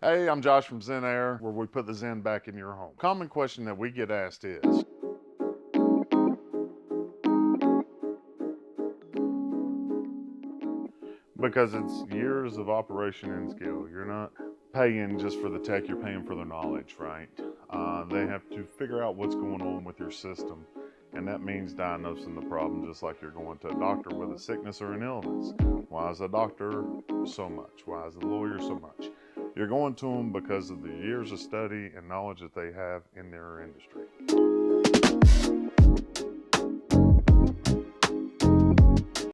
Hey, I'm Josh from Zen Air, where we put the Zen back in your home. Common question that we get asked is, because it's years of operation and skill. You're not paying just for the tech, you're paying for the knowledge, right? They have to figure out what's going on with your system, and that means diagnosing the problem just like you're going to a doctor with a sickness or an illness. Why is a doctor so much? Why is the lawyer so much? You're going to them because of the years of study and knowledge that they have in their industry.